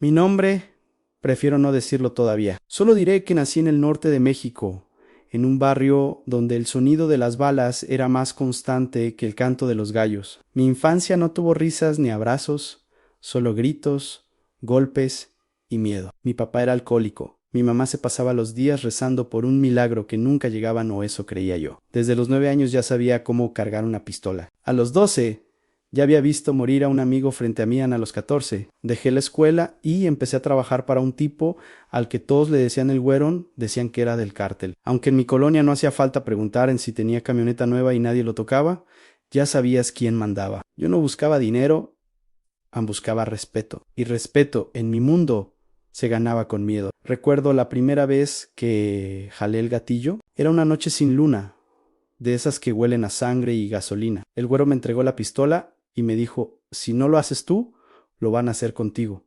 Mi nombre, prefiero no decirlo todavía. Solo diré que nací en el norte de México, en un barrio donde el sonido de las balas era más constante que el canto de los gallos. Mi infancia no tuvo risas ni abrazos, solo gritos, golpes y miedo. Mi papá era alcohólico. Mi mamá se pasaba los días rezando por un milagro que nunca llegaban, o eso creía yo. Desde los 9 años ya sabía cómo cargar una pistola. A los 12 ya había visto morir a un amigo frente a mí. A los 14 dejé la escuela y empecé a trabajar para un tipo al que todos le decían el güerón, decían que era del cártel. Aunque en mi colonia no hacía falta preguntar en si tenía camioneta nueva y nadie lo tocaba, ya sabías quién mandaba. Yo no buscaba dinero, buscaba respeto. Y respeto en mi mundo se ganaba con miedo. Recuerdo la primera vez que jalé el gatillo. Era una noche sin luna, de esas que huelen a sangre y gasolina. El güero me entregó la pistola y me dijo, si no lo haces tú, lo van a hacer contigo.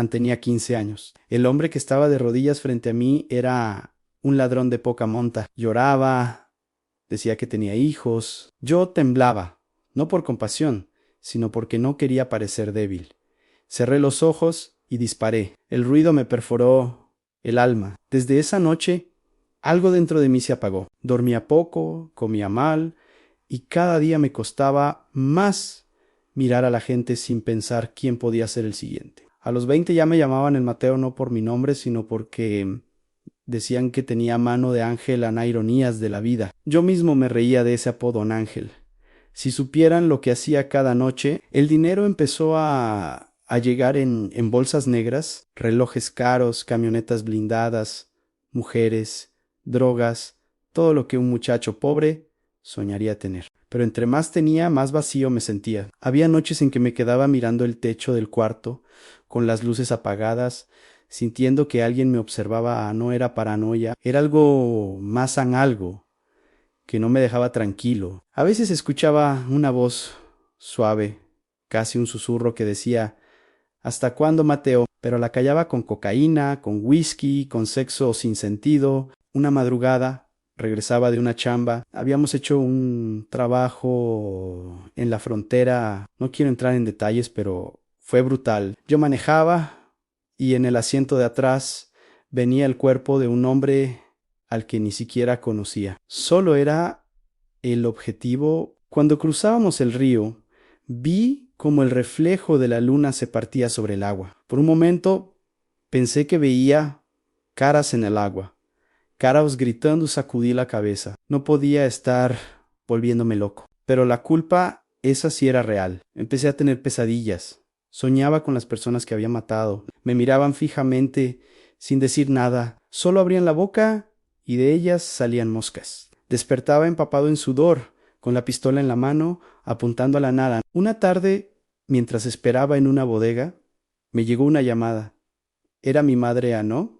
Tenía 15 años. El hombre que estaba de rodillas frente a mí era un ladrón de poca monta. Lloraba, decía que tenía hijos. Yo temblaba, no por compasión, sino porque no quería parecer débil. Cerré los ojos y disparé. El ruido me perforó el alma. Desde esa noche, algo dentro de mí se apagó. Dormía poco, comía mal, y cada día me costaba más mirar a la gente sin pensar quién podía ser el siguiente. A los 20 ya me llamaban el Mateo, no por mi nombre, sino porque decían que tenía mano de ángel a ironías de la vida. Yo mismo me reía de ese apodo, en ángel. Si supieran lo que hacía cada noche, el dinero empezó a llegar en bolsas negras, relojes caros, camionetas blindadas, mujeres, drogas, todo lo que un muchacho pobre soñaría tener. Pero entre más tenía, más vacío me sentía. Había noches en que me quedaba mirando el techo del cuarto, con las luces apagadas, sintiendo que alguien me observaba. No era paranoia, era algo más algo que no me dejaba tranquilo. A veces escuchaba una voz suave, casi un susurro, que decía, ¿hasta cuándo, Mateo? Pero la callaba con cocaína, con whisky, con sexo sin sentido. Una madrugada regresaba de una chamba. Habíamos hecho un trabajo en la frontera. No quiero entrar en detalles, pero fue brutal. Yo manejaba y en el asiento de atrás venía el cuerpo de un hombre al que ni siquiera conocía. Solo era el objetivo. Cuando cruzábamos el río, vi como el reflejo de la luna se partía sobre el agua. Por un momento pensé que veía caras en el agua. Caras gritando, sacudí la cabeza. No podía estar volviéndome loco. Pero la culpa, esa sí era real. Empecé a tener pesadillas. Soñaba con las personas que había matado. Me miraban fijamente, sin decir nada. Solo abrían la boca y de ellas salían moscas. Despertaba empapado en sudor, con la pistola en la mano, apuntando a la nada. Una tarde, mientras esperaba en una bodega, me llegó una llamada. Era mi madre, ¿no?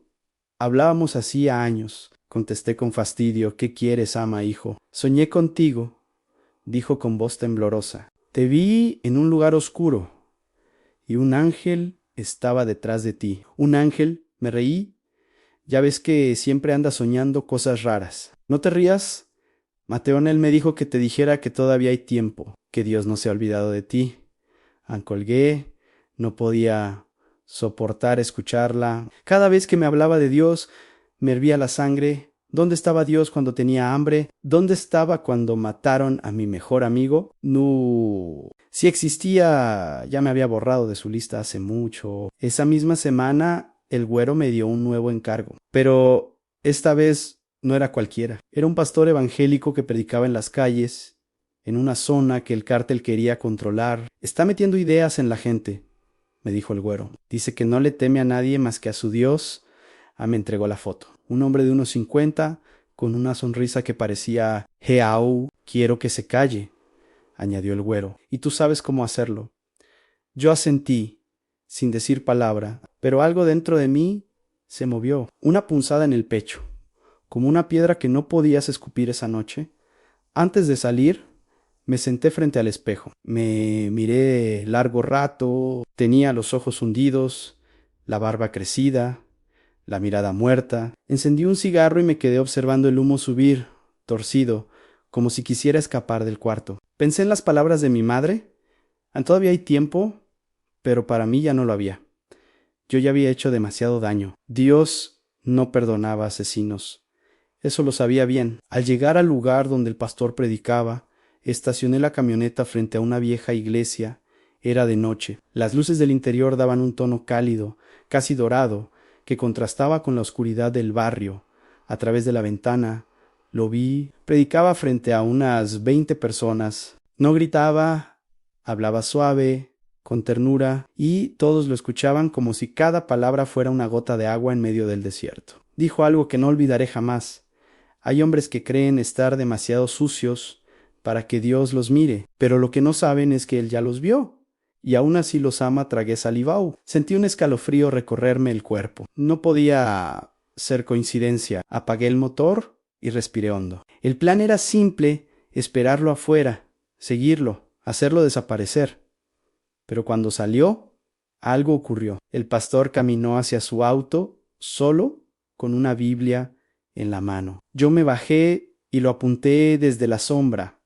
Hablábamos hacía años. Contesté con fastidio. ¿Qué quieres, ama, hijo? Soñé contigo, dijo con voz temblorosa. Te vi en un lugar oscuro y un ángel estaba detrás de ti. ¿Un ángel? Me reí. Ya ves que siempre andas soñando cosas raras. No te rías. Mateonel me dijo que te dijera que todavía hay tiempo, que Dios no se ha olvidado de ti. Colgué. No podía soportar escucharla. Cada vez que me hablaba de Dios, me hervía la sangre. ¿Dónde estaba Dios cuando tenía hambre? ¿Dónde estaba cuando mataron a mi mejor amigo? No. Si existía, ya me había borrado de su lista hace mucho. Esa misma semana, el güero me dio un nuevo encargo. Pero esta vez no era cualquiera. Era un pastor evangélico que predicaba en las calles, en una zona que el cártel quería controlar. Está metiendo ideas en la gente, me dijo el güero. Dice que no le teme a nadie más que a su Dios. Me entregó la foto. Un hombre de unos 50, con una sonrisa que parecía «Heau, quiero que se calle», añadió el güero. «Y tú sabes cómo hacerlo». Yo asentí, sin decir palabra, pero algo dentro de mí se movió. Una punzada en el pecho, como una piedra que no podías escupir esa noche. Antes de salir, me senté frente al espejo. Me miré largo rato. Tenía los ojos hundidos, la barba crecida, la mirada muerta. Encendí un cigarro y me quedé observando el humo subir, torcido, como si quisiera escapar del cuarto. Pensé en las palabras de mi madre. Todavía hay tiempo, pero para mí ya no lo había. Yo ya había hecho demasiado daño. Dios no perdonaba asesinos. Eso lo sabía bien. Al llegar al lugar donde el pastor predicaba, estacioné la camioneta frente a una vieja iglesia. Era de noche. Las luces del interior daban un tono cálido, casi dorado, que contrastaba con la oscuridad del barrio. A través de la ventana lo vi. Predicaba frente a unas 20 personas. No gritaba, hablaba suave, con ternura, y todos lo escuchaban como si cada palabra fuera una gota de agua en medio del desierto. Dijo algo que no olvidaré jamás. Hay hombres que creen estar demasiado sucios para que Dios los mire, pero lo que no saben es que Él ya los vio, y aún así los ama. Tragué salivao. Sentí un escalofrío recorrerme el cuerpo. No podía ser coincidencia. Apagué el motor y respiré hondo. El plan era simple: esperarlo afuera, seguirlo, hacerlo desaparecer. Pero cuando salió, algo ocurrió. El pastor caminó hacia su auto, solo, con una Biblia en la mano. Yo me bajé y lo apunté desde la sombra.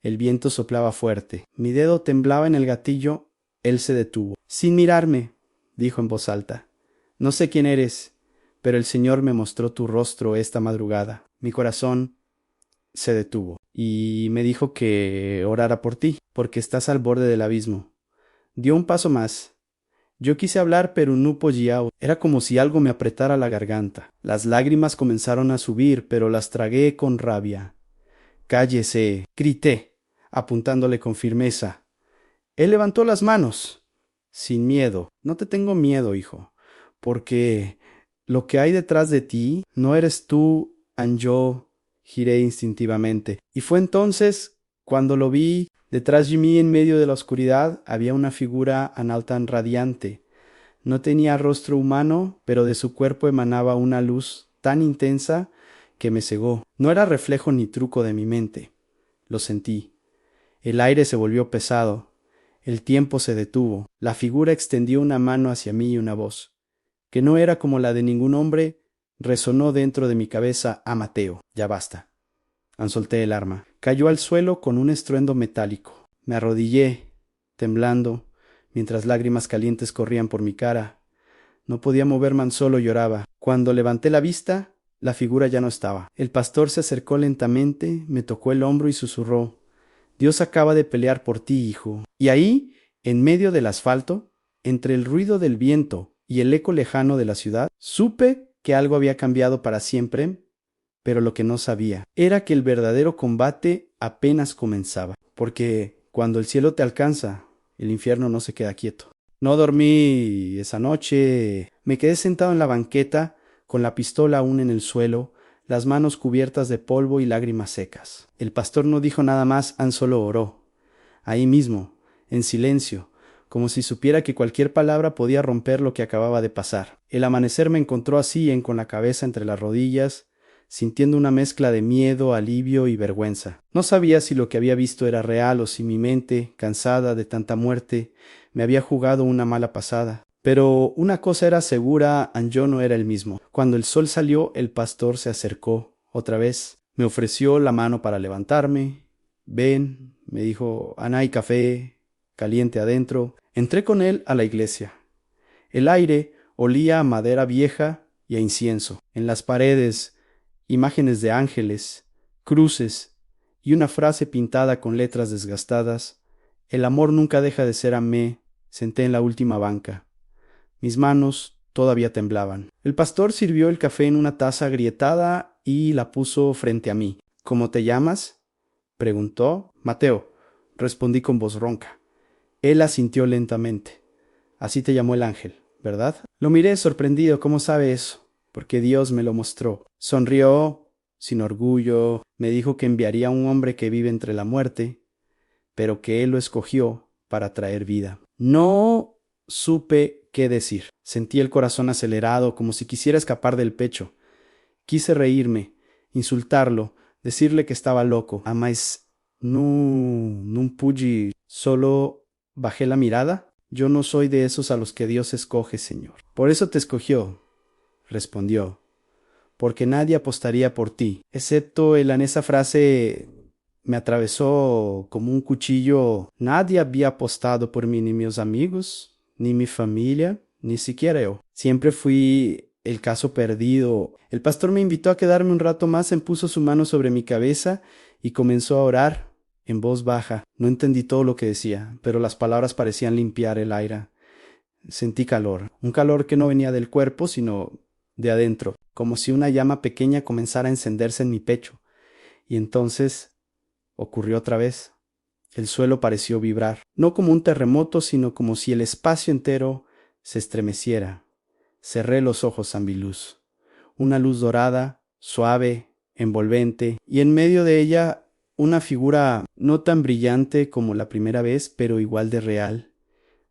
El viento soplaba fuerte. Mi dedo temblaba en el gatillo. Él se detuvo. Sin mirarme, dijo en voz alta: no sé quién eres, pero el Señor me mostró tu rostro esta madrugada. Mi corazón se detuvo y me dijo que orara por ti, porque estás al borde del abismo. Dio un paso más. Yo quise hablar, pero no podía. Era como si algo me apretara la garganta. Las lágrimas comenzaron a subir, pero las tragué con rabia. Cállese, grité, apuntándole con firmeza. Él levantó las manos. Sin miedo. No te tengo miedo, hijo, porque lo que hay detrás de ti no eres tú. Yo giré instintivamente. Y fue entonces cuando lo vi. Detrás de mí, en medio de la oscuridad, había una figura anal tan radiante. No tenía rostro humano, pero de su cuerpo emanaba una luz tan intensa que me cegó. No era reflejo ni truco de mi mente. Lo sentí. El aire se volvió pesado. El tiempo se detuvo. La figura extendió una mano hacia mí y una voz, que no era como la de ningún hombre, resonó dentro de mi cabeza: a Mateo. Ya basta. Solté el arma. Cayó al suelo con un estruendo metálico. Me arrodillé, temblando, mientras lágrimas calientes corrían por mi cara. No podía moverme, solo lloraba. Cuando levanté la vista, la figura ya no estaba. El pastor se acercó lentamente, me tocó el hombro y susurró: Dios acaba de pelear por ti, hijo. Y ahí, en medio del asfalto, entre el ruido del viento y el eco lejano de la ciudad, supe que algo había cambiado para siempre. Pero lo que no sabía era que el verdadero combate apenas comenzaba, porque cuando el cielo te alcanza, el infierno no se queda quieto. No dormí esa noche. Me quedé sentado en la banqueta, con la pistola aún en el suelo, las manos cubiertas de polvo y lágrimas secas. El pastor no dijo nada más, solo oró. Ahí mismo, en silencio, como si supiera que cualquier palabra podía romper lo que acababa de pasar. El amanecer me encontró así, con la cabeza entre las rodillas, sintiendo una mezcla de miedo, alivio y vergüenza. No sabía si lo que había visto era real o si mi mente, cansada de tanta muerte, me había jugado una mala pasada. Pero una cosa era segura: yo no era el mismo. Cuando el sol salió, el pastor se acercó otra vez. Me ofreció la mano para levantarme. Ven, me dijo, hay café caliente adentro. Entré con él a la iglesia. El aire olía a madera vieja y a incienso. En las paredes, imágenes de ángeles, cruces y una frase pintada con letras desgastadas: el amor nunca deja de ser amé. Senté en la última banca. Mis manos todavía temblaban. El pastor sirvió el café en una taza agrietada y la puso frente a mí. ¿Cómo te llamas?, preguntó. Mateo, respondí con voz ronca. Él asintió lentamente. Así te llamó el ángel, ¿verdad? Lo miré sorprendido. ¿Cómo sabe eso? Porque Dios me lo mostró. Sonrió, sin orgullo. Me dijo que enviaría a un hombre que vive entre la muerte, pero que Él lo escogió para traer vida. No supe qué decir. Sentí el corazón acelerado, como si quisiera escapar del pecho. Quise reírme, insultarlo, decirle que estaba loco. Mas no pude. Solo bajé la mirada. Yo no soy de esos a los que Dios escoge, Señor. Por eso te escogió, respondió, porque nadie apostaría por ti, excepto él. En esa frase me atravesó como un cuchillo. Nadie había apostado por mí, ni mis amigos, ni mi familia, ni siquiera yo. Siempre fui el caso perdido. El pastor me invitó a quedarme un rato más, puso su mano sobre mi cabeza y comenzó a orar en voz baja. No entendí todo lo que decía, pero las palabras parecían limpiar el aire. Sentí calor, un calor que no venía del cuerpo, sino de adentro, como si una llama pequeña comenzara a encenderse en mi pecho. Y entonces ocurrió otra vez. El suelo pareció vibrar, no como un terremoto, sino como si el espacio entero se estremeciera. Cerré los ojos, Zambiluz. Una luz dorada, suave, envolvente, y en medio de ella una figura no tan brillante como la primera vez, pero igual de real.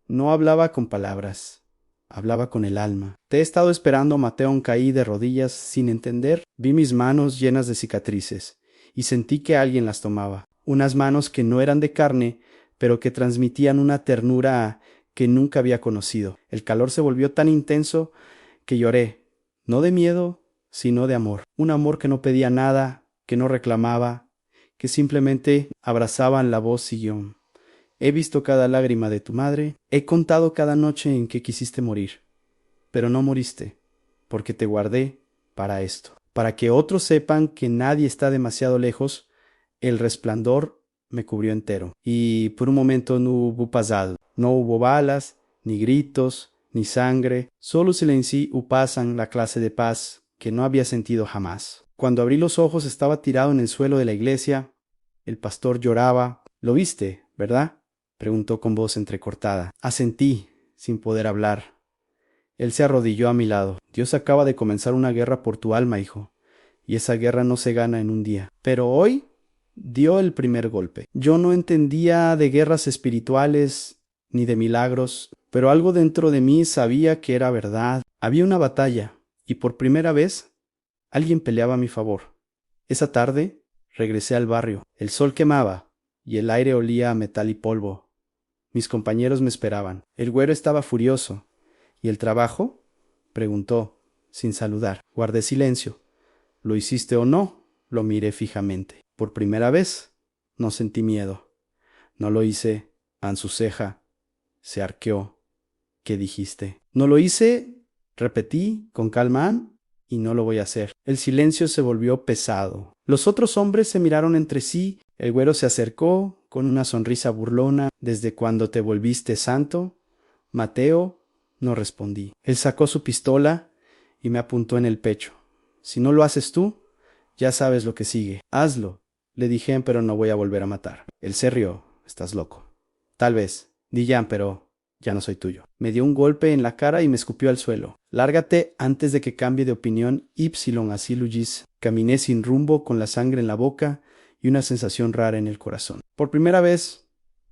No hablaba con palabras, hablaba con el alma. Te he estado esperando, Mateo. Caí de rodillas sin entender. Vi mis manos llenas de cicatrices y sentí que alguien las tomaba. Unas manos que no eran de carne, pero que transmitían una ternura que nunca había conocido. El calor se volvió tan intenso que lloré, no de miedo, sino de amor. Un amor que no pedía nada, que no reclamaba, que simplemente abrazaban. La voz siguió. He visto cada lágrima de tu madre, he contado cada noche en que quisiste morir, pero no moriste, porque te guardé para esto, para que otros sepan que nadie está demasiado lejos. El resplandor me cubrió entero, y por un momento no hubo pasado, no hubo balas, ni gritos, ni sangre, solo silencio y pasan, la clase de paz que no había sentido jamás. Cuando abrí los ojos estaba tirado en el suelo de la iglesia, el pastor lloraba. ¿Lo viste, verdad?, preguntó con voz entrecortada. Asentí, sin poder hablar. Él se arrodilló a mi lado. Dios acaba de comenzar una guerra por tu alma, hijo, y esa guerra no se gana en un día. Pero hoy dio el primer golpe. Yo no entendía de guerras espirituales ni de milagros, pero algo dentro de mí sabía que era verdad. Había una batalla, y por primera vez alguien peleaba a mi favor. Esa tarde regresé al barrio. El sol quemaba, y el aire olía a metal y polvo. Mis compañeros me esperaban. El güero estaba furioso. ¿Y el trabajo?, preguntó, sin saludar. Guardé silencio. ¿Lo hiciste o no? Lo miré fijamente. Por primera vez no sentí miedo. No lo hice. Su ceja se arqueó. ¿Qué dijiste? No lo hice, repetí con calma, y no lo voy a hacer. El silencio se volvió pesado. Los otros hombres se miraron entre sí. El güero se acercó con una sonrisa burlona. ¿Desde cuándo te volviste santo, Mateo? No respondí. Él sacó su pistola y me apuntó en el pecho. Si no lo haces tú, ya sabes lo que sigue. Hazlo, le dije, pero no voy a volver a matar. Él se rió. Estás loco. Tal vez, Dillan, pero ya no soy tuyo. Me dio un golpe en la cara y me escupió al suelo. Lárgate antes de que cambie de opinión, Ypsilon Asilugis. Caminé sin rumbo, con la sangre en la boca y una sensación rara en el corazón. Por primera vez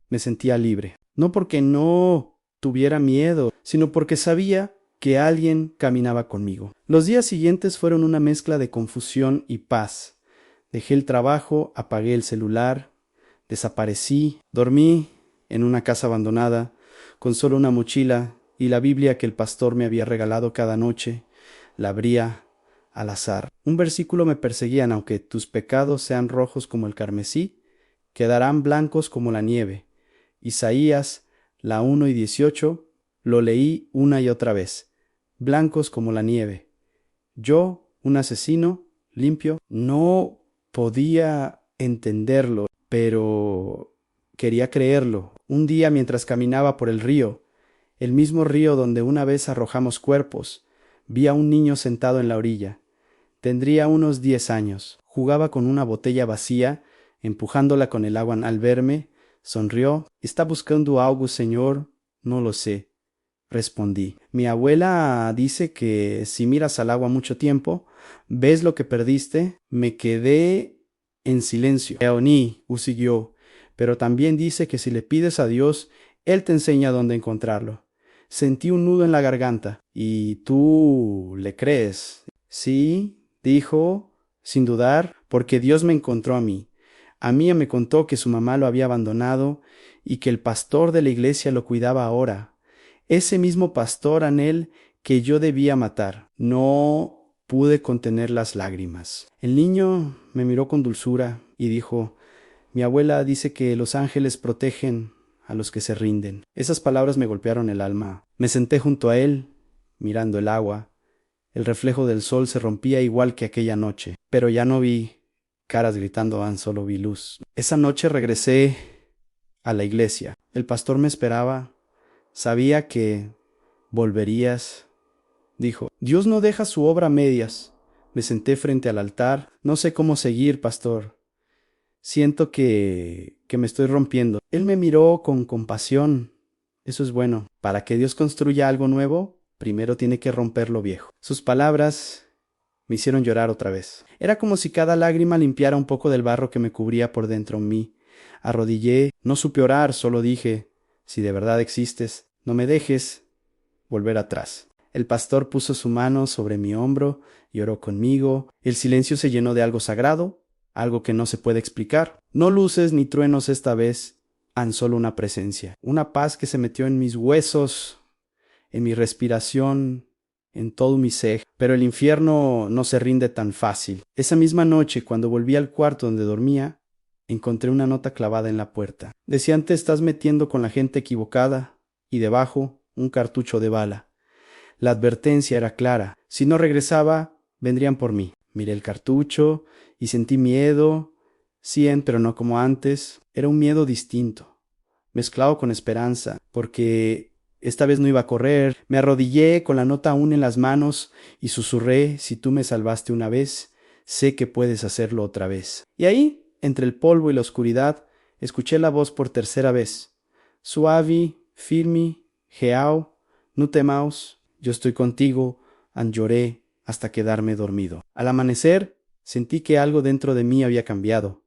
me sentía libre. No porque no tuviera miedo, sino porque sabía que alguien caminaba conmigo. Los días siguientes fueron una mezcla de confusión y paz. Dejé el trabajo, apagué el celular, desaparecí, dormí en una casa abandonada, con solo una mochila y la Biblia que el pastor me había regalado cada noche. La abría al azar. Un versículo me perseguía: aunque tus pecados sean rojos como el carmesí, quedarán blancos como la nieve. Isaías, la 1:18, lo leí una y otra vez. Blancos como la nieve. Yo, un asesino, limpio, no podía entenderlo, pero quería creerlo. Un día, mientras caminaba por el río, el mismo río donde una vez arrojamos cuerpos, vi a un niño sentado en la orilla. Tendría unos 10 años. Jugaba con una botella vacía, empujándola con el agua. Al verme, sonrió. ¿Está buscando algo, señor? No lo sé, respondí. Mi abuela dice que si miras al agua mucho tiempo, ves lo que perdiste. Me quedé en silencio. Eoní, siguió, pero también dice que si le pides a Dios, Él te enseña dónde encontrarlo. Sentí un nudo en la garganta. ¿Y tú le crees? Sí, dijo, sin dudar, porque Dios me encontró a mí. A mí me contó que su mamá lo había abandonado y que el pastor de la iglesia lo cuidaba ahora. Ese mismo pastor Anel que yo debía matar. No pude contener las lágrimas. El niño me miró con dulzura y dijo: mi abuela dice que los ángeles protegen a los que se rinden. Esas palabras me golpearon el alma. Me senté junto a él mirando el agua. El reflejo del sol se rompía igual que aquella noche, pero ya no vi caras gritando, solo vi luz. Esa noche regresé a la iglesia. El pastor me esperaba. Sabía que volverías. Dijo, Dios no deja su obra a medias. Me senté frente al altar. No sé cómo seguir, pastor. Siento que me estoy rompiendo. Él me miró con compasión. Eso es bueno. Para que Dios construya algo nuevo, primero tiene que romper lo viejo. Sus palabras me hicieron llorar otra vez. Era como si cada lágrima limpiara un poco del barro que me cubría por dentro en mí. Arrodillé, no supe orar, solo dije, si de verdad existes, no me dejes volver atrás. El pastor puso su mano sobre mi hombro y oró conmigo. El silencio se llenó de algo sagrado, algo que no se puede explicar. No luces ni truenos esta vez, solo una presencia. Una paz que se metió en mis huesos, en mi respiración, en todo mi ser. Pero el infierno no se rinde tan fácil. Esa misma noche, cuando volví al cuarto donde dormía, encontré una nota clavada en la puerta. Decía, te estás metiendo con la gente equivocada, y debajo un cartucho de bala. La advertencia era clara. Si no regresaba, vendrían por mí. Miré el cartucho y sentí miedo. Sí, pero no como antes. Era un miedo distinto, mezclado con esperanza, porque esta vez no iba a correr. Me arrodillé con la nota aún en las manos y susurré, si tú me salvaste una vez, sé que puedes hacerlo otra vez. Y ahí, entre el polvo y la oscuridad, escuché la voz por tercera vez. Suavi, firmi, geao, no temaos, yo estoy contigo, lloré hasta quedarme dormido. Al amanecer, sentí que algo dentro de mí había cambiado.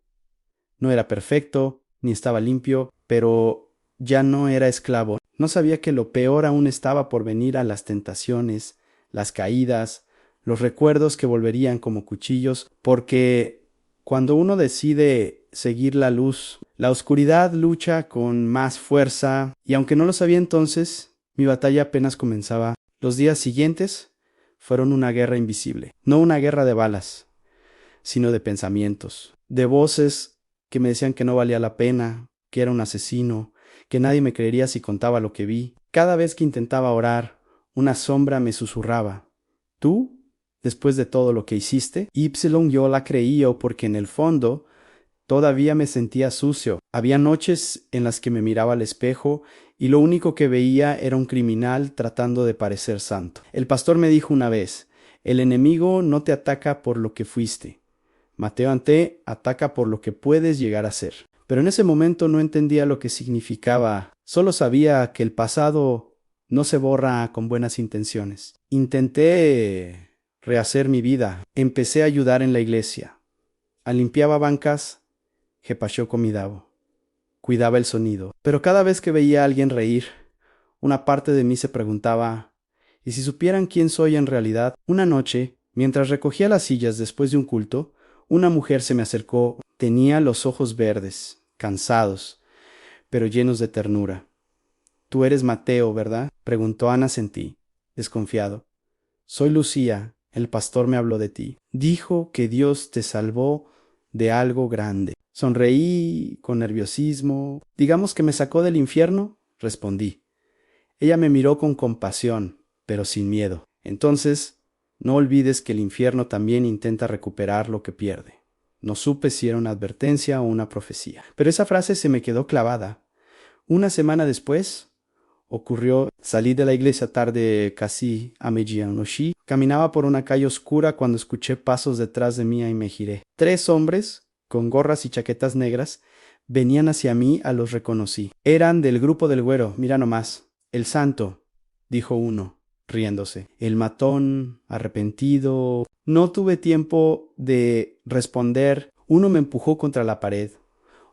No era perfecto, ni estaba limpio, pero ya no era esclavo. No sabía que lo peor aún estaba por venir, a las tentaciones, las caídas, los recuerdos que volverían como cuchillos, porque cuando uno decide seguir la luz, la oscuridad lucha con más fuerza, y aunque no lo sabía entonces, mi batalla apenas comenzaba. Los días siguientes fueron una guerra invisible, no una guerra de balas, sino de pensamientos, de voces que me decían que no valía la pena, que era un asesino, que nadie me creería si contaba lo que vi. Cada vez que intentaba orar, una sombra me susurraba, ¿tú? Después de todo lo que hiciste. Yo la creía porque en el fondo todavía me sentía sucio. Había noches en las que me miraba al espejo y lo único que veía era un criminal tratando de parecer santo. El pastor me dijo una vez, el enemigo no te ataca por lo que fuiste. Mateo Ante ataca por lo que puedes llegar a ser. Pero en ese momento no entendía lo que significaba. Solo sabía que el pasado no se borra con buenas intenciones. Intenté rehacer mi vida. Empecé a ayudar en la iglesia. Limpiaba bancas, Jepashó comidabo. Cuidaba el sonido. Pero cada vez que veía a alguien reír, una parte de mí se preguntaba, ¿y si supieran quién soy en realidad? Una noche, mientras recogía las sillas después de un culto, una mujer se me acercó. Tenía los ojos verdes, cansados, pero llenos de ternura. «Tú eres Mateo, ¿verdad?», preguntó. Ana sentí, desconfiado. «Soy Lucía, el pastor me habló de ti. Dijo que Dios te salvó de algo grande». Sonreí con nerviosismo. «Digamos que me sacó del infierno», respondí. Ella me miró con compasión, pero sin miedo. «Entonces, no olvides que el infierno también intenta recuperar lo que pierde». No supe si era una advertencia o una profecía, pero esa frase se me quedó clavada. Una semana después ocurrió, salí de la iglesia tarde casi a medianoche. Caminaba por una calle oscura cuando escuché pasos detrás de mí y me giré. 3 hombres, con gorras y chaquetas negras, venían hacia mí. Los reconocí. Eran del grupo del Güero, mira nomás. «El santo», dijo uno, riéndose. «El matón, arrepentido». No tuve tiempo de responder. Uno me empujó contra la pared.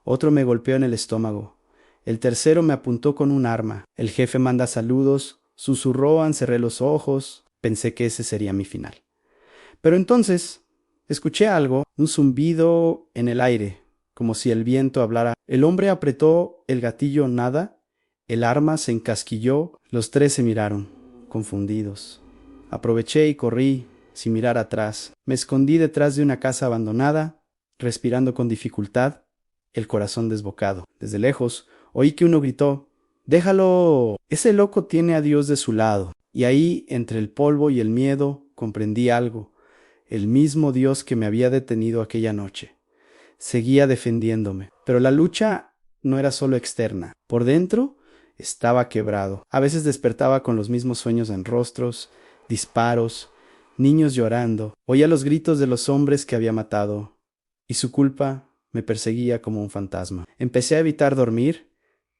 Otro me golpeó en el estómago. El tercero me apuntó con un arma. El jefe manda saludos. Susurró, cerré los ojos. Pensé que ese sería mi final. Pero entonces escuché algo, un zumbido en el aire, como si el viento hablara. El hombre apretó el gatillo, nada. El arma se encasquilló. Los 3 se miraron, confundidos. Aproveché y corrí, sin mirar atrás. Me escondí detrás de una casa abandonada, respirando con dificultad, el corazón desbocado. Desde lejos, oí que uno gritó, «¡Déjalo! Ese loco tiene a Dios de su lado». Y ahí, entre el polvo y el miedo, comprendí algo. El mismo Dios que me había detenido aquella noche seguía defendiéndome. Pero la lucha no era solo externa. Por dentro estaba quebrado. A veces despertaba con los mismos sueños en rostros, disparos, niños llorando. Oía los gritos de los hombres que había matado. Y su culpa me perseguía como un fantasma. Empecé a evitar dormir.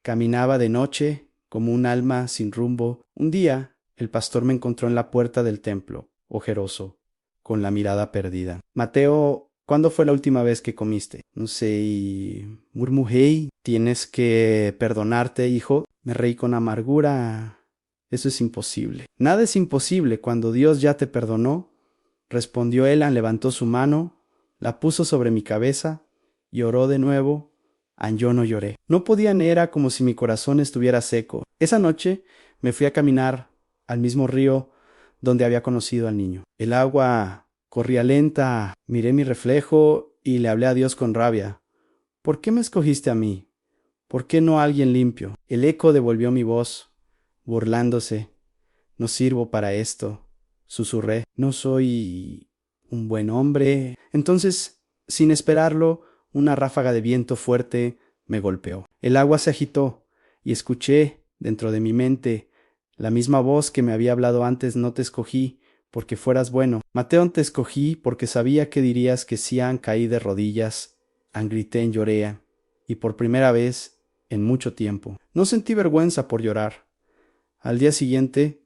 Caminaba de noche como un alma sin rumbo. Un día, el pastor me encontró en la puerta del templo, ojeroso, con la mirada perdida. Mateo, ¿cuándo fue la última vez que comiste? No sé, y murmujé, tienes que perdonarte, hijo. Me reí con amargura. Eso es imposible. Nada es imposible cuando Dios ya te perdonó. Respondió Elan, levantó su mano, la puso sobre mi cabeza y oró de nuevo. Yo no lloré. No podía, era como si mi corazón estuviera seco. Esa noche me fui a caminar al mismo río donde había conocido al niño. El agua corría lenta, miré mi reflejo y le hablé a Dios con rabia. ¿Por qué me escogiste a mí? ¿Por qué no a alguien limpio? El eco devolvió mi voz, burlándose. No sirvo para esto, susurré. No soy un buen hombre. Entonces, sin esperarlo, una ráfaga de viento fuerte me golpeó. El agua se agitó y escuché, dentro de mi mente, la misma voz que me había hablado antes. No te escogí porque fueras bueno. Mateo, te escogí porque sabía que dirías que sí. Caí de rodillas, grité en lloré, y por primera vez en mucho tiempo. No sentí vergüenza por llorar. Al día siguiente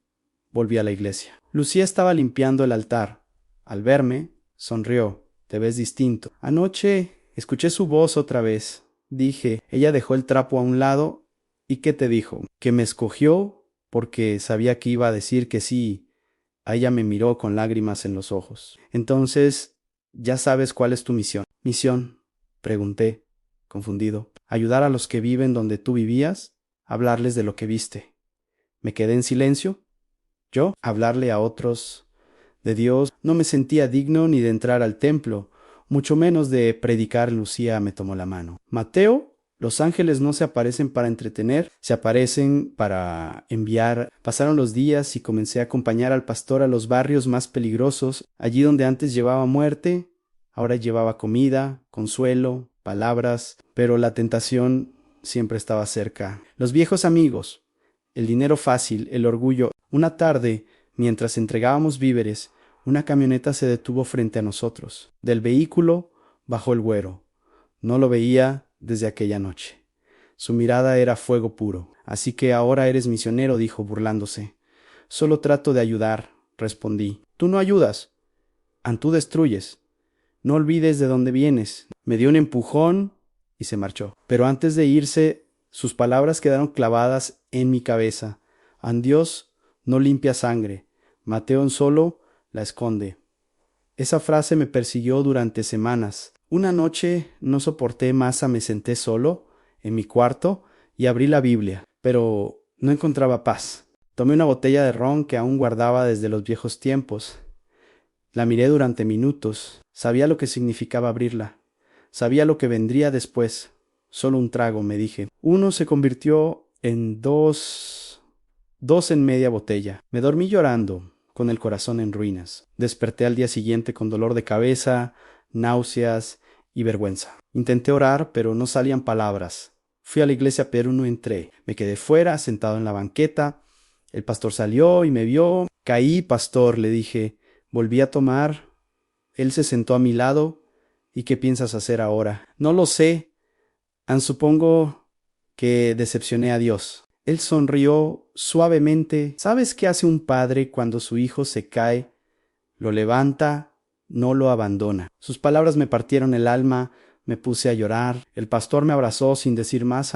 volví a la iglesia. Lucía estaba limpiando el altar. Al verme, sonrió. Te ves distinto. Anoche escuché su voz otra vez. Dije, ella dejó el trapo a un lado. ¿Y qué te dijo? Que me escogió porque sabía que iba a decir que sí. A ella me miró con lágrimas en los ojos. Entonces, ya sabes cuál es tu misión. ¿Misión? Pregunté, confundido. ¿Ayudar a los que viven donde tú vivías? Hablarles de lo que viste. Me quedé en silencio. Yo, hablarle a otros de Dios. No me sentía digno ni de entrar al templo, mucho menos de predicar. Lucía me tomó la mano. Mateo, los ángeles no se aparecen para entretener, se aparecen para enviar. Pasaron los días y comencé a acompañar al pastor a los barrios más peligrosos. Allí donde antes llevaba muerte, ahora llevaba comida, consuelo, palabras, pero la tentación siempre estaba cerca. Los viejos amigos, el dinero fácil, el orgullo. Una tarde, mientras entregábamos víveres, una camioneta se detuvo frente a nosotros. Del vehículo bajó el güero. No lo veía desde aquella noche. Su mirada era fuego puro. Así que ahora eres misionero, dijo burlándose. Solo trato de ayudar, respondí. Tú no ayudas. Tú destruyes. No olvides de dónde vienes. Me dio un empujón y se marchó. Pero antes de irse, sus palabras quedaron clavadas en mi cabeza. Dios no limpia sangre. Mateo solo la esconde. Esa frase me persiguió durante semanas. Una noche no soporté más, me senté solo en mi cuarto y abrí la Biblia, pero no encontraba paz. Tomé una botella de ron que aún guardaba desde los viejos tiempos. La miré durante minutos. Sabía lo que significaba abrirla. Sabía lo que vendría después. Solo un trago, me dije. Uno se convirtió en dos en media botella. Me dormí llorando, con el corazón en ruinas. Desperté al día siguiente con dolor de cabeza, náuseas y vergüenza. Intenté orar, pero no salían palabras. Fui a la iglesia, pero no entré. Me quedé fuera, sentado en la banqueta. El pastor salió y me vio. Caí, pastor, le dije. Volví a tomar. Él se sentó a mi lado. ¿Y qué piensas hacer ahora? No lo sé. Supongo que decepcioné a Dios. Él sonrió suavemente. ¿Sabes qué hace un padre cuando su hijo se cae? Lo levanta, no lo abandona. Sus palabras me partieron el alma, me puse a llorar. El pastor me abrazó sin decir más,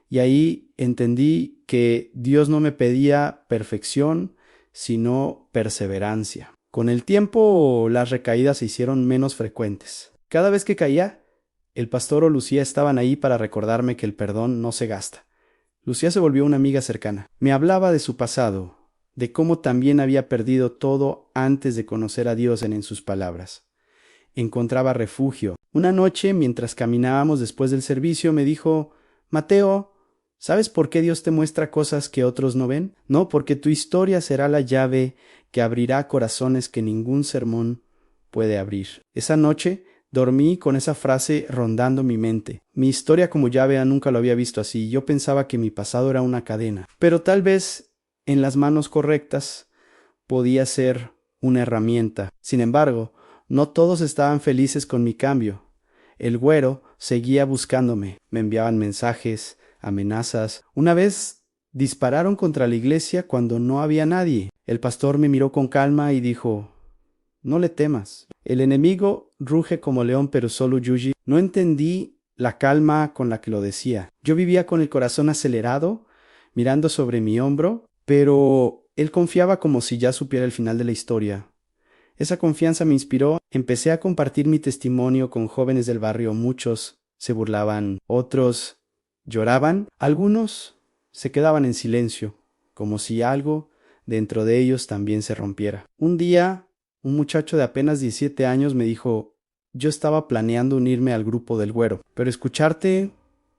y ahí entendí que Dios no me pedía perfección, sino perseverancia. Con el tiempo, las recaídas se hicieron menos frecuentes. Cada vez que caía, el pastor o Lucía estaban ahí para recordarme que el perdón no se gasta. Lucía se volvió una amiga cercana. Me hablaba de su pasado, de cómo también había perdido todo antes de conocer a Dios en sus palabras. Encontraba refugio. Una noche, mientras caminábamos después del servicio, me dijo, Mateo, ¿Sabes por qué Dios te muestra cosas que otros no ven? No, porque tu historia será la llave que abrirá corazones que ningún sermón puede abrir. Esa noche dormí con esa frase rondando mi mente. Mi historia como llave nunca lo había visto así. Yo pensaba que mi pasado era una cadena. Pero tal vez en las manos correctas podía ser una herramienta. Sin embargo, no todos estaban felices con mi cambio. El güero seguía buscándome. Me enviaban mensajes, amenazas. Una vez dispararon contra la iglesia cuando no había nadie. El pastor me miró con calma y dijo: no le temas. El enemigo ruge como león, pero solo Yuji. No entendí la calma con la que lo decía. Yo vivía con el corazón acelerado, mirando sobre mi hombro, pero él confiaba como si ya supiera el final de la historia. Esa confianza me inspiró. Empecé a compartir mi testimonio con jóvenes del barrio. Muchos se burlaban, otros lloraban, algunos se quedaban en silencio, como si algo dentro de ellos también se rompiera. Un día, un muchacho de apenas 17 años me dijo: yo estaba planeando unirme al grupo del güero, pero escucharte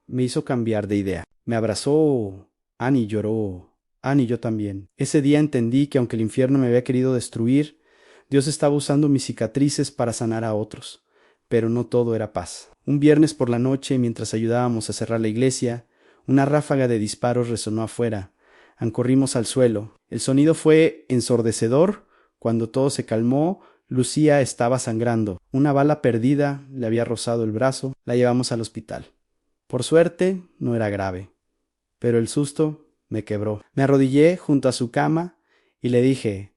me hizo cambiar de idea. Me abrazó. Annie lloró. Annie, yo también. Ese día entendí que aunque el infierno me había querido destruir, Dios estaba usando mis cicatrices para sanar a otros. Pero no todo era paz. Un viernes por la noche, mientras ayudábamos a cerrar la iglesia, una ráfaga de disparos resonó afuera. Corrimos al suelo. El sonido fue ensordecedor. Cuando todo se calmó, Lucía estaba sangrando. Una bala perdida le había rozado el brazo. La llevamos al hospital. Por suerte, no era grave. Pero el susto me quebró. Me arrodillé junto a su cama y le dije: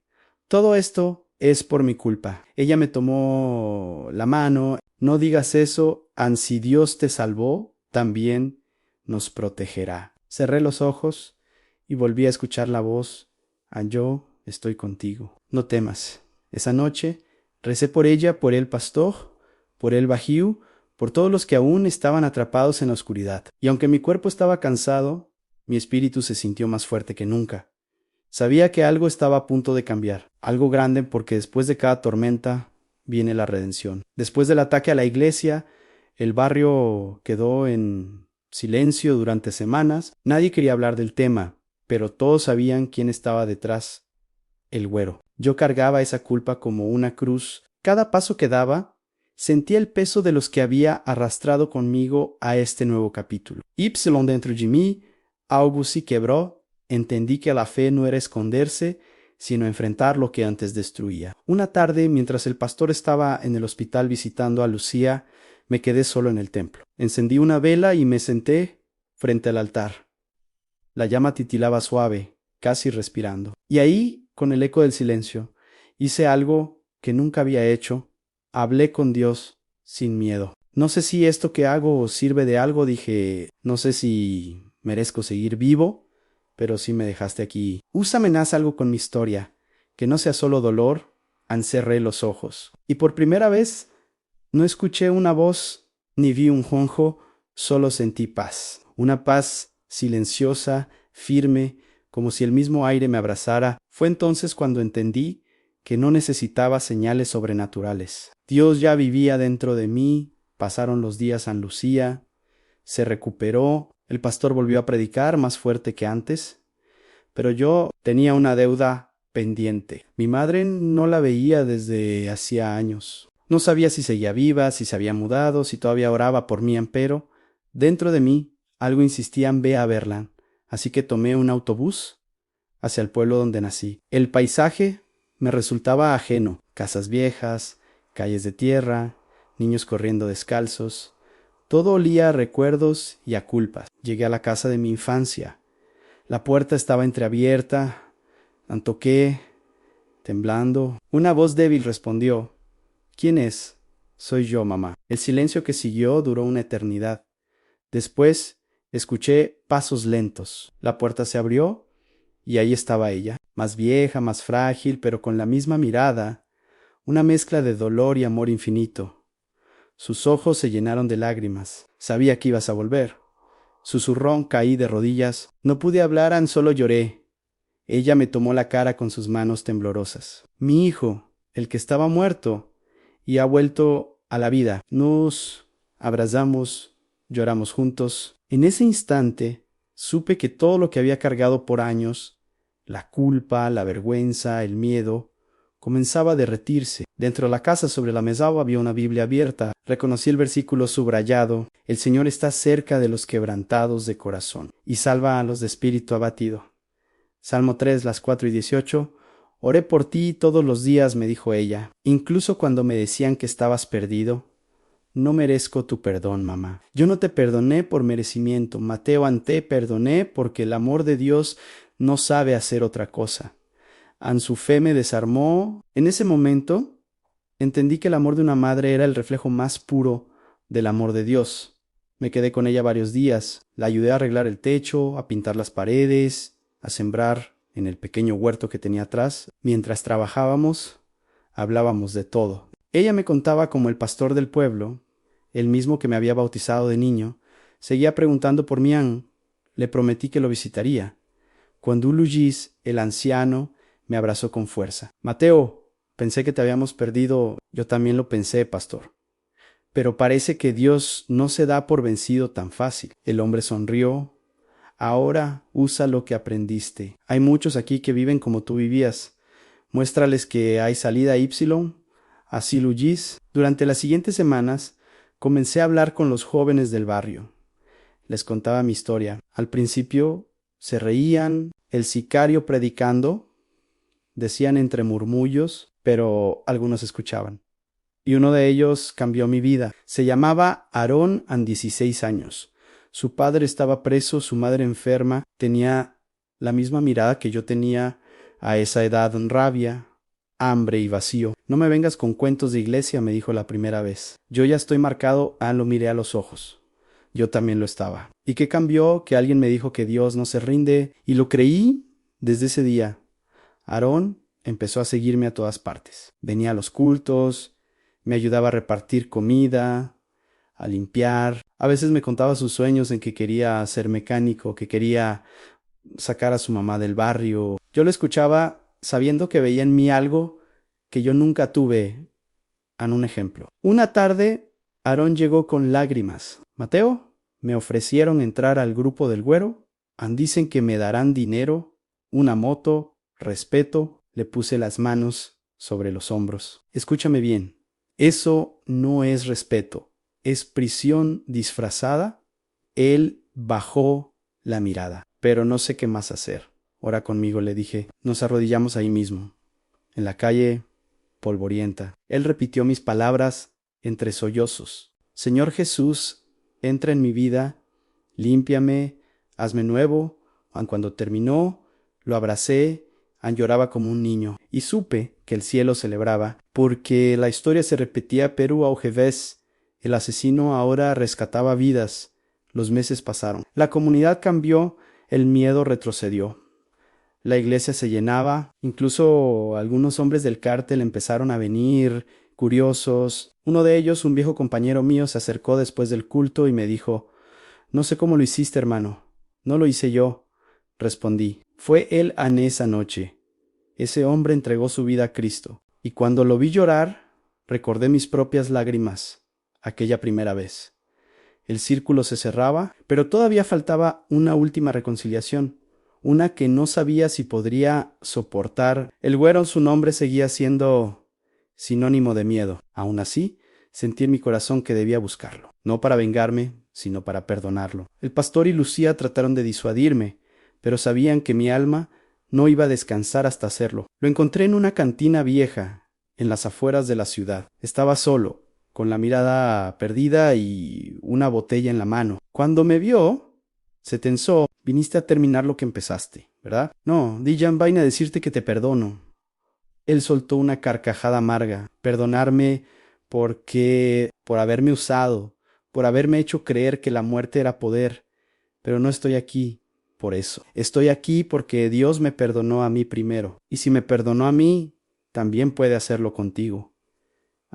todo esto es por mi culpa. Ella me tomó la mano. No digas eso. Si Dios te salvó, también nos protegerá. Cerré los ojos y volví a escuchar la voz: yo estoy contigo. No temas. Esa noche recé por ella, por el pastor, por el bajío, por todos los que aún estaban atrapados en la oscuridad. Y aunque mi cuerpo estaba cansado, mi espíritu se sintió más fuerte que nunca. Sabía que algo estaba a punto de cambiar, algo grande, porque después de cada tormenta viene la redención. Después del ataque a la iglesia, el barrio quedó en silencio durante semanas. Nadie quería hablar del tema, pero todos sabían quién estaba detrás: el güero. Yo cargaba esa culpa como una cruz. Cada paso que daba, sentía el peso de los que había arrastrado conmigo a este nuevo capítulo. Ypsilon dentro de mí, algo se quebró. Entendí que la fe no era esconderse, sino enfrentar lo que antes destruía. Una tarde, mientras el pastor estaba en el hospital visitando a Lucía, me quedé solo en el templo. Encendí una vela y me senté frente al altar. La llama titilaba suave, casi respirando. Y ahí, con el eco del silencio, hice algo que nunca había hecho. Hablé con Dios sin miedo. No sé si esto que hago sirve de algo, dije. No sé si merezco seguir vivo, pero sí me dejaste aquí. Úsame, haz algo con mi historia, que no sea solo dolor. Cerré los ojos. Y por primera vez no escuché una voz ni vi un jonjo, solo sentí paz. Una paz silenciosa, firme, como si el mismo aire me abrazara. Fue entonces cuando entendí que no necesitaba señales sobrenaturales. Dios ya vivía dentro de mí. Pasaron los días en Lucía. Se recuperó. El pastor volvió a predicar más fuerte que antes. Pero yo tenía una deuda pendiente. Mi madre no la veía desde hacía años. No sabía si seguía viva, si se había mudado, si todavía oraba por mí, pero dentro de mí algo insistía en ve a verla. Así que tomé un autobús hacia el pueblo donde nací. El paisaje me resultaba ajeno. Casas viejas, calles de tierra, niños corriendo descalzos. Todo olía a recuerdos y a culpas. Llegué a la casa de mi infancia. La puerta estaba entreabierta. La toqué, temblando. Una voz débil respondió: ¿quién es? Soy yo, mamá. El silencio que siguió duró una eternidad. Después escuché pasos lentos. La puerta se abrió y ahí estaba ella, más vieja, más frágil, pero con la misma mirada, una mezcla de dolor y amor infinito. Sus ojos se llenaron de lágrimas. Sabía que ibas a volver. Susurró. Caí de rodillas. No pude hablar, solo lloré. Ella me tomó la cara con sus manos temblorosas. Mi hijo, el que estaba muerto y ha vuelto a la vida. Nos abrazamos, lloramos juntos. En ese instante Supe que todo lo que había cargado por años, la culpa, la vergüenza, el miedo, comenzaba a derretirse. Dentro de la casa sobre la mesa había una Biblia abierta. Reconocí el versículo subrayado: El Señor está cerca de los quebrantados de corazón y salva a los de espíritu abatido. Salmo 3, las 4 y 18. Oré por ti todos los días, me dijo ella, incluso cuando me decían que estabas perdido. No merezco tu perdón, mamá. Yo no te perdoné por merecimiento. Mateo, ante perdoné porque el amor de Dios no sabe hacer otra cosa. Su fe me desarmó. En ese momento entendí que el amor de una madre era el reflejo más puro del amor de Dios. Me quedé con ella varios días. La ayudé a arreglar el techo, a pintar las paredes, a sembrar en el pequeño huerto que tenía atrás. Mientras trabajábamos, hablábamos de todo. Ella me contaba cómo el pastor del pueblo, el mismo que me había bautizado de niño, seguía preguntando por Mian. Le prometí que lo visitaría. Cuando Luis, el anciano, me abrazó con fuerza. Mateo, pensé que te habíamos perdido. Yo también lo pensé, pastor. Pero parece que Dios no se da por vencido tan fácil. El hombre sonrió. Ahora usa lo que aprendiste. Hay muchos aquí que viven como tú vivías. Muéstrales que hay salida Y. Así Luis. Durante las siguientes semanas comencé a hablar con los jóvenes del barrio. Les contaba mi historia. Al principio se reían. El sicario predicando, decían entre murmullos, pero algunos escuchaban. Y uno de ellos cambió mi vida. Se llamaba Aarón, 16 años. Su padre estaba preso, su madre enferma, tenía la misma mirada que yo tenía a esa edad: rabia, hambre y vacío. No me vengas con cuentos de iglesia, me dijo la primera vez. Yo ya estoy marcado. Lo miré a los ojos. Yo también lo estaba. ¿Y qué cambió? Que alguien me dijo que Dios no se rinde, y lo creí desde ese día. Aarón empezó a seguirme a todas partes. Venía a los cultos, me ayudaba a repartir comida, a limpiar. A veces me contaba sus sueños en que quería ser mecánico, que quería sacar a su mamá del barrio. Yo lo escuchaba sabiendo que veía en mí algo que yo nunca tuve. Un ejemplo. Una tarde, Aarón llegó con lágrimas. Mateo, me ofrecieron entrar al grupo del Güero. Dicen que me darán dinero, una moto, respeto. Le puse las manos sobre los hombros. Escúchame bien. Eso no es respeto. Es prisión disfrazada. Él bajó la mirada. Pero no sé qué más hacer. Ora conmigo, le dije. Nos arrodillamos ahí mismo, en la calle polvorienta. Él repitió mis palabras entre sollozos. Señor Jesús, entra en mi vida, límpiame, hazme nuevo. Cuando terminó, lo abracé, lloraba como un niño, y supe que el cielo celebraba, porque la historia se repetía Perú Aujevés. El asesino ahora rescataba vidas. Los meses pasaron. La comunidad cambió, el miedo retrocedió. La iglesia se llenaba, incluso algunos hombres del cártel empezaron a venir, curiosos. Uno de ellos, un viejo compañero mío, se acercó después del culto y me dijo: no sé cómo lo hiciste, hermano. No lo hice yo, respondí. Fue él en esa noche. Ese hombre entregó su vida a Cristo. Y cuando lo vi llorar, recordé mis propias lágrimas, aquella primera vez. El círculo se cerraba, pero todavía faltaba una última reconciliación. Una que no sabía si podría soportar. El Güero, su nombre, seguía siendo sinónimo de miedo. Aún así, sentí en mi corazón que debía buscarlo. No para vengarme, sino para perdonarlo. El pastor y Lucía trataron de disuadirme, pero sabían que mi alma no iba a descansar hasta hacerlo. Lo encontré en una cantina vieja, en las afueras de la ciudad. Estaba solo, con la mirada perdida y una botella en la mano. Cuando me vio, se tensó. Viniste a terminar lo que empezaste, ¿verdad? No, Dijan, vaina a decirte que te perdono. Él soltó una carcajada amarga. Perdonarme por haberme usado, por haberme hecho creer que la muerte era poder. Pero no estoy aquí por eso. Estoy aquí porque Dios me perdonó a mí primero. Y si me perdonó a mí, también puede hacerlo contigo.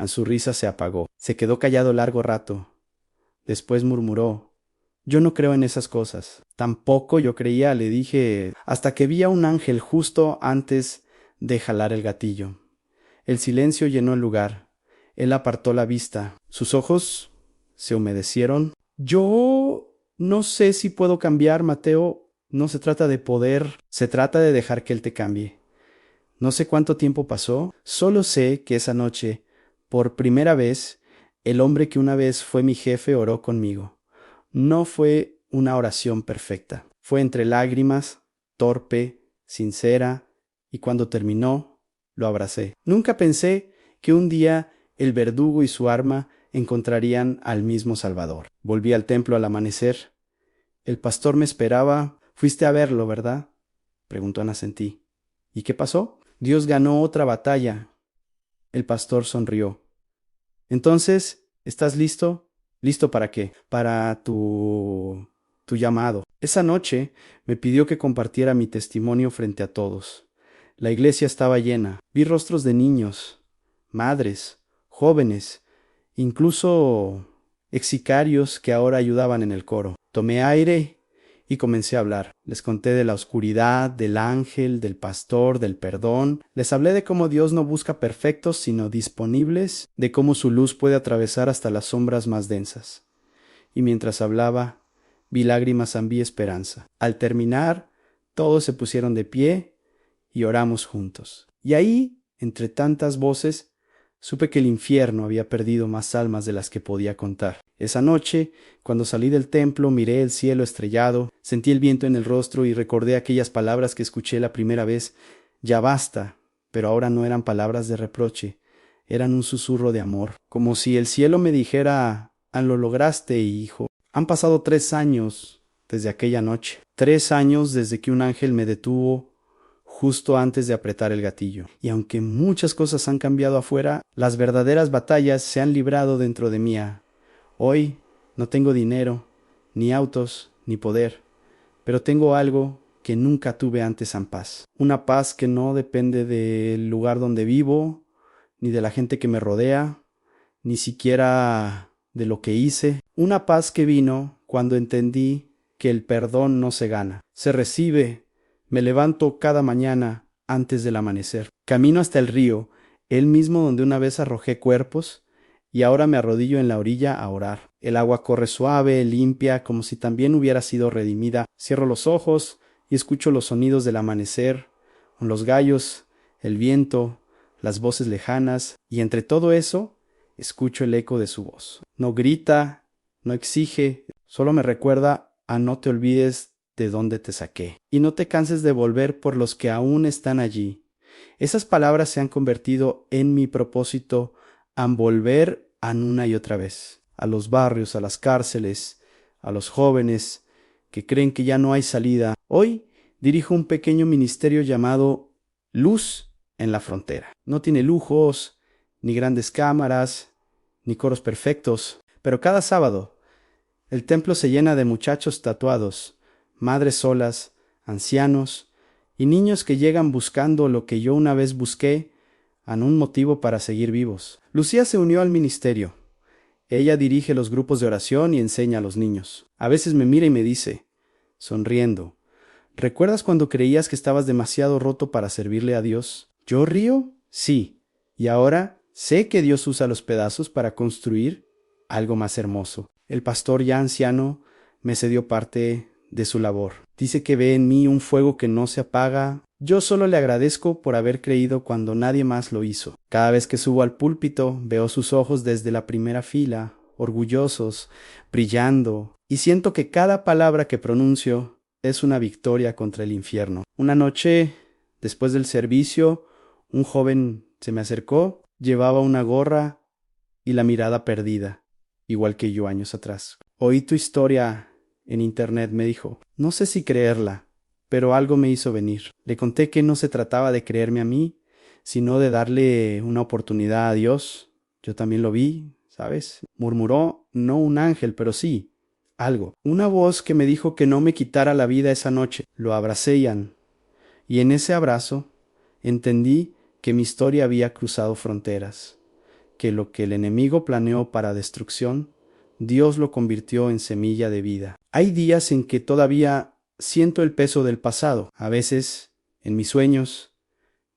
Su risa se apagó. Se quedó callado largo rato. Después murmuró: yo no creo en esas cosas. Tampoco yo creía, le dije, hasta que vi a un ángel justo antes de jalar el gatillo. El silencio llenó el lugar. Él apartó la vista. Sus ojos se humedecieron. Yo No sé si puedo cambiar, Mateo. No se trata de poder, se trata de dejar que Él te cambie. No sé cuánto tiempo pasó, solo sé que esa noche, por primera vez, el hombre que una vez fue mi jefe oró conmigo. No fue una oración perfecta. Fue entre lágrimas, torpe, sincera, y cuando terminó, lo abracé. Nunca pensé que un día el verdugo y su arma encontrarían al mismo Salvador. Volví al templo al amanecer. El pastor me esperaba. Fuiste a verlo, ¿verdad? Preguntó Ana Sentí. ¿Y qué pasó? Dios ganó otra batalla. El pastor sonrió. Entonces, ¿estás listo? ¿Listo para qué? Para tu llamado. Esa noche me pidió que compartiera mi testimonio frente a todos. La iglesia estaba llena. Vi rostros de niños, madres, jóvenes, incluso ex-sicarios que ahora ayudaban en el coro. Tomé aire y comencé a hablar. Les conté de la oscuridad, del ángel, del pastor, del perdón. Les hablé de cómo Dios no busca perfectos, sino disponibles, de cómo su luz puede atravesar hasta las sombras más densas. Y mientras hablaba, vi lágrimas, vi esperanza. Al terminar, todos se pusieron de pie y oramos juntos. Y ahí, entre tantas voces, supe que el infierno había perdido más almas de las que podía contar. Esa noche, cuando salí del templo, miré el cielo estrellado, sentí el viento en el rostro y recordé aquellas palabras que escuché la primera vez. Ya basta, pero ahora no eran palabras de reproche, eran un susurro de amor, como si el cielo me dijera: lo lograste, hijo. Han pasado 3 años desde aquella noche, 3 años desde que un ángel me detuvo justo antes de apretar el gatillo. Y aunque muchas cosas han cambiado afuera, las verdaderas batallas se han librado dentro de mí. Hoy no tengo dinero, ni autos, ni poder, pero tengo algo que nunca tuve antes en paz. Una paz que no depende del lugar donde vivo, ni de la gente que me rodea, ni siquiera de lo que hice. Una paz que vino cuando entendí que el perdón no se gana, se recibe. Me levanto cada mañana antes del amanecer. Camino hasta el río, el mismo donde una vez arrojé cuerpos, y ahora me arrodillo en la orilla a orar. El agua corre suave, limpia, como si también hubiera sido redimida. Cierro los ojos y escucho los sonidos del amanecer, los gallos, el viento, las voces lejanas, y entre todo eso, escucho el eco de su voz. No grita, no exige, solo me recuerda a: no te olvides de dónde te saqué, y no te canses de volver por los que aún están allí. Esas palabras se han convertido en mi propósito a volver una y otra vez, a los barrios, a las cárceles, a los jóvenes que creen que ya no hay salida. Hoy dirijo un pequeño ministerio llamado Luz en la Frontera. No tiene lujos, ni grandes cámaras, ni coros perfectos, pero cada sábado el templo se llena de muchachos tatuados, madres solas, ancianos y niños que llegan buscando lo que yo una vez busqué, un motivo para seguir vivos. Lucía se unió al ministerio. Ella dirige los grupos de oración y enseña a los niños. A veces me mira y me dice, sonriendo: ¿recuerdas cuando creías que estabas demasiado roto para servirle a Dios? ¿Yo río? Sí. Y ahora sé que Dios usa los pedazos para construir algo más hermoso. El pastor, ya anciano, me cedió parte de su labor. Dice que ve en mí un fuego que no se apaga. Yo solo le agradezco por haber creído cuando nadie más lo hizo. Cada vez que subo al púlpito, veo sus ojos desde la primera fila, orgullosos, brillando, y siento que cada palabra que pronuncio es una victoria contra el infierno. Una noche, después del servicio, un joven se me acercó, llevaba una gorra y la mirada perdida, igual que yo años atrás. Oí tu historia en internet, me dijo. No sé si creerla, pero algo me hizo venir. Le conté que no se trataba de creerme a mí, sino de darle una oportunidad a Dios. Yo también lo vi, ¿sabes? Murmuró, no un ángel, pero sí, algo. Una voz que me dijo que no me quitara la vida esa noche. Lo abracé, Ian. Y en ese abrazo entendí que mi historia había cruzado fronteras, que lo que el enemigo planeó para destrucción, Dios lo convirtió en semilla de vida. Hay días en que todavía siento el peso del pasado. A veces, en mis sueños,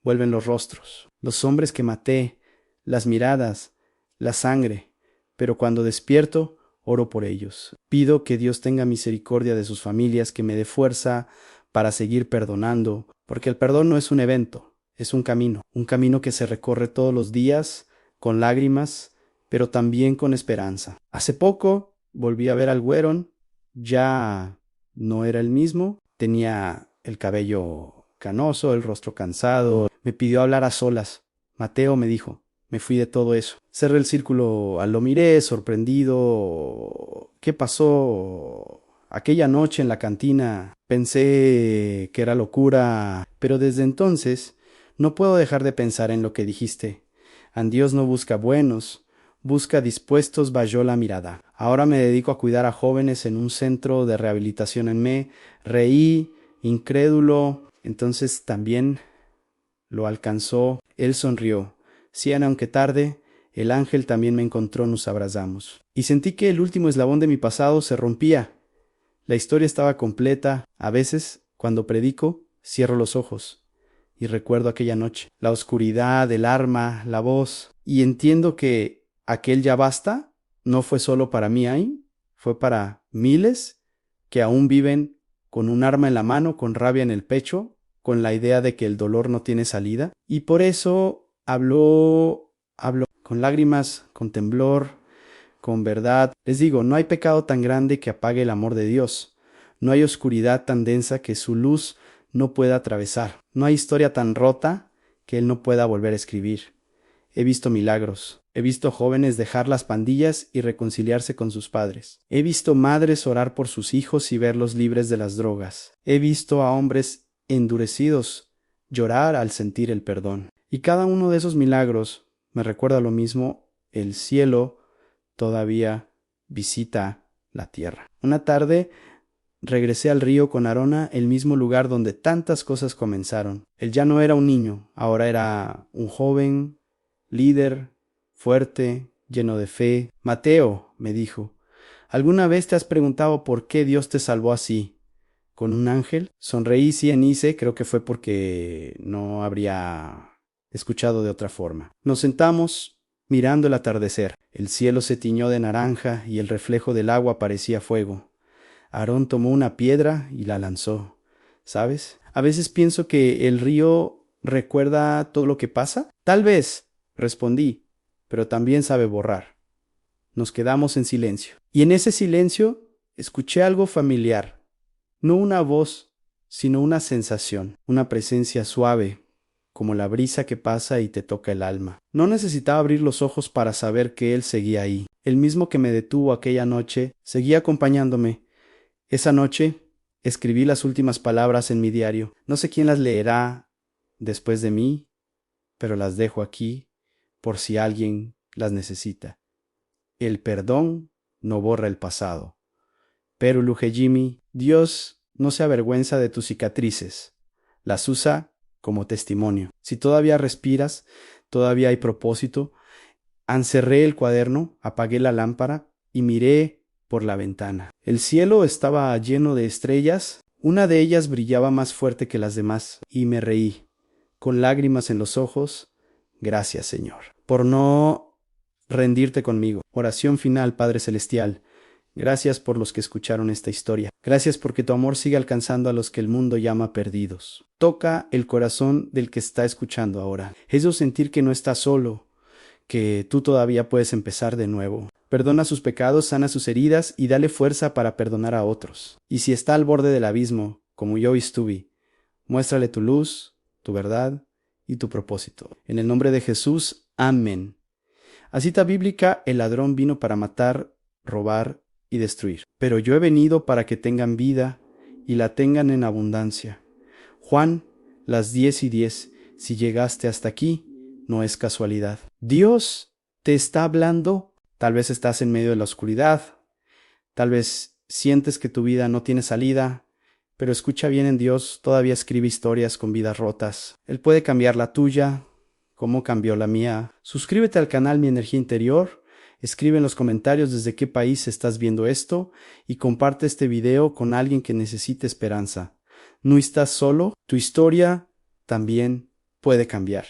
vuelven los rostros, los hombres que maté, las miradas, la sangre. Pero cuando despierto, oro por ellos. Pido que Dios tenga misericordia de sus familias, que me dé fuerza para seguir perdonando, porque el perdón no es un evento, es un camino que se recorre todos los días con lágrimas, pero también con esperanza. Hace poco volví a ver al Güerón, ya no era el mismo, tenía el cabello canoso, el rostro cansado, me pidió hablar a solas. Mateo, me dijo, me fui de todo eso. Cerré el círculo, lo miré, sorprendido. ¿Qué pasó aquella noche en la cantina? Pensé que era locura, pero desde entonces no puedo dejar de pensar en lo que dijiste. An Dios no busca buenos, busca dispuestos bajo la mirada. Ahora me dedico a cuidar a jóvenes en un centro de rehabilitación en Me. Reí, incrédulo. Entonces también lo alcanzó. Él sonrió. Sí, aunque tarde, el ángel también me encontró, nos abrazamos. Y sentí que el último eslabón de mi pasado se rompía. La historia estaba completa. A veces, cuando predico, cierro los ojos y recuerdo aquella noche. La oscuridad, el arma, la voz. Y entiendo que aquel ya basta no fue solo para mí ahí, fue para miles que aún viven con un arma en la mano, con rabia en el pecho, con la idea de que el dolor no tiene salida. Y por eso hablo con lágrimas, con temblor, con verdad. Les digo, no hay pecado tan grande que apague el amor de Dios. No hay oscuridad tan densa que su luz no pueda atravesar. No hay historia tan rota que Él no pueda volver a escribir. He visto milagros. He visto jóvenes dejar las pandillas y reconciliarse con sus padres. He visto madres orar por sus hijos y verlos libres de las drogas. He visto a hombres endurecidos llorar al sentir el perdón. Y cada uno de esos milagros me recuerda lo mismo: el cielo todavía visita la tierra. Una tarde regresé al río con Arona, el mismo lugar donde tantas cosas comenzaron. Él ya no era un niño, ahora era un joven, líder, fuerte, lleno de fe. Mateo, me dijo, ¿alguna vez te has preguntado por qué Dios te salvó así? ¿Con un ángel? Sonreí, sí, Enice, creo que fue porque no habría escuchado de otra forma. Nos sentamos mirando el atardecer. El cielo se tiñó de naranja y el reflejo del agua parecía fuego. Aarón tomó una piedra y la lanzó. ¿Sabes? A veces pienso que el río recuerda todo lo que pasa. Tal vez, respondí, pero también sabe borrar. Nos quedamos en silencio. Y en ese silencio escuché algo familiar. No una voz, sino una sensación, una presencia suave, como la brisa que pasa y te toca el alma. No necesitaba abrir los ojos para saber que Él seguía ahí. El mismo que me detuvo aquella noche, seguía acompañándome. Esa noche escribí las últimas palabras en mi diario. No sé quién las leerá después de mí, pero las dejo aquí por si alguien las necesita. El perdón no borra el pasado. Pero, Lujejimi, Dios no se avergüenza de tus cicatrices. Las usa como testimonio. Si todavía respiras, todavía hay propósito. Encerré el cuaderno, apagué la lámpara y miré por la ventana. El cielo estaba lleno de estrellas. Una de ellas brillaba más fuerte que las demás y me reí, con lágrimas en los ojos. Gracias, Señor, por no rendirte conmigo. Oración final, Padre Celestial. Gracias por los que escucharon esta historia. Gracias porque tu amor sigue alcanzando a los que el mundo llama perdidos. Toca el corazón del que está escuchando ahora. Hazlo sentir que no está solo, que tú todavía puedes empezar de nuevo. Perdona sus pecados, sana sus heridas y dale fuerza para perdonar a otros. Y si está al borde del abismo, como yo estuve, muéstrale tu luz, tu verdad y tu propósito. En el nombre de Jesús, amén. A cita bíblica, el ladrón vino para matar, robar y destruir. Pero yo he venido para que tengan vida y la tengan en abundancia. Juan, las 10:10. Si llegaste hasta aquí, no es casualidad. Dios te está hablando. Tal vez estás en medio de la oscuridad. Tal vez sientes que tu vida no tiene salida. Pero escucha bien, en Dios todavía escribe historias con vidas rotas. Él puede cambiar la tuya, como cambió la mía. Suscríbete al canal Mi Energía Interior. Escribe en los comentarios desde qué país estás viendo esto y comparte este video con alguien que necesite esperanza. No estás solo, tu historia también puede cambiar.